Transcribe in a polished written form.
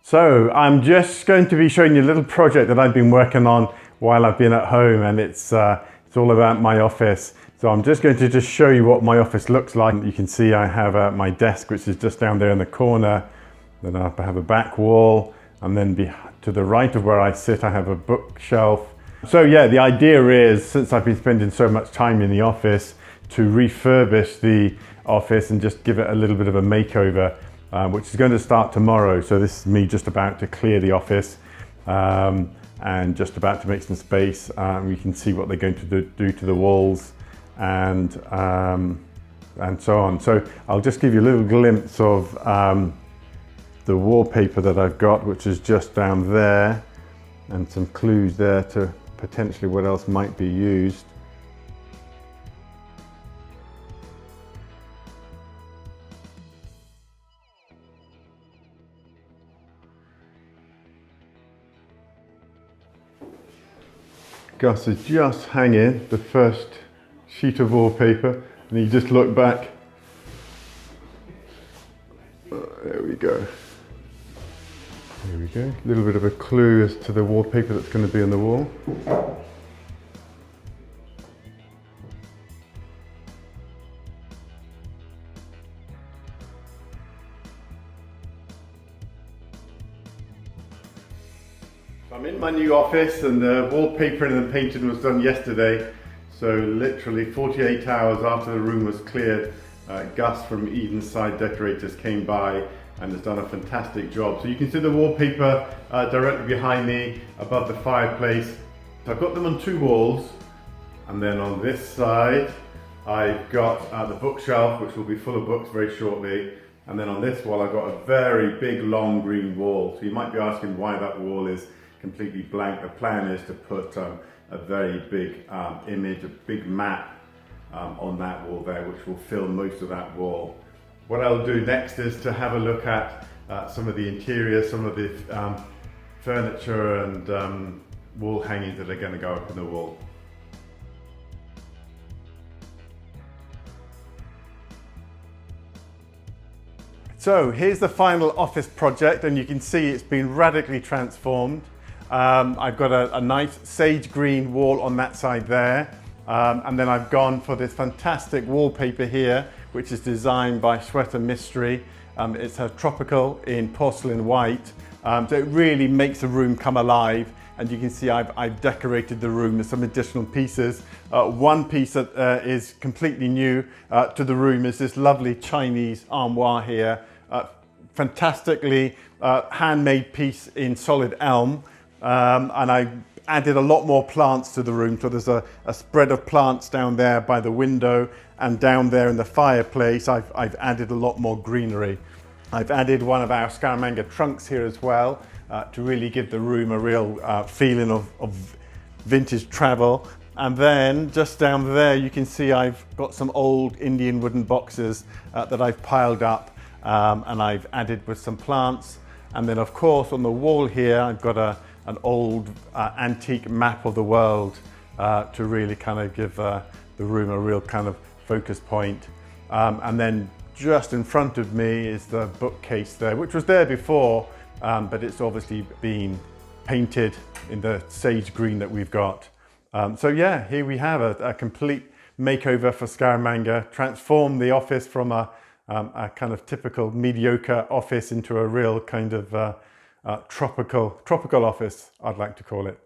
So I'm just going to be showing you a little project that I've been working on while I've been at home, and it's all about my office. So I'm just going to show you what my office looks like. You can see I have my desk, which is just down there in the corner. Then I have a back wall, and then to the right of where I sit, I have a bookshelf. So yeah, the idea is, since I've been spending so much time in the office, to refurbish the office and just give it a little bit of a makeover. Which is going to start tomorrow. So this is me just about to clear the office and just about to make some space. We can see what they're going to do to the walls and so on. So I'll just give you a little glimpse of the wallpaper that I've got, which is just down there, and some clues there to potentially what else might be used. Gus is just hanging the first sheet of wallpaper, and you just look back. There we go. There we go. A little bit of a clue as to the wallpaper that's going to be on the wall. I'm in my new office, and the wallpapering and the painting was done yesterday. So literally 48 hours after the room was cleared, Gus from Edenside Decorators came by and has done a fantastic job. So you can see the wallpaper directly behind me above the fireplace. So I've got them on two walls, and then on this side I've got the bookshelf, which will be full of books very shortly. And then on this wall I've got a very big long green wall. So you might be asking why that wall is completely blank. The plan is to put a very big image, a big map on that wall there, which will fill most of that wall. What I'll do next is to have a look at some of the interior, some of the furniture and wall hangings that are going to go up in the wall. So here's the final office project, and you can see it's been radically transformed. I've got a nice sage green wall on that side there, and then I've gone for this fantastic wallpaper here, which is designed by Sweater Mystery. It's a tropical in porcelain white, so it really makes the room come alive. And you can see I've decorated the room with some additional pieces. One piece that is completely new to the room is this lovely Chinese armoire here. Fantastically handmade piece in solid elm. And I added a lot more plants to the room. So there's a spread of plants down there by the window, and down there in the fireplace I've added a lot more greenery. I've added one of our Scaramanga trunks here as well to really give the room a real feeling of vintage travel. And then just down there you can see I've got some old Indian wooden boxes that I've piled up, and I've added with some plants. And then of course on the wall here I've got an old antique map of the world to really kind of give the room a real kind of focus point. And then just in front of me is the bookcase there, which was there before, but it's obviously been painted in the sage green that we've got. So yeah, here we have a complete makeover for Scaramanga, transformed the office from a kind of typical mediocre office into a real kind of tropical office, I'd like to call it.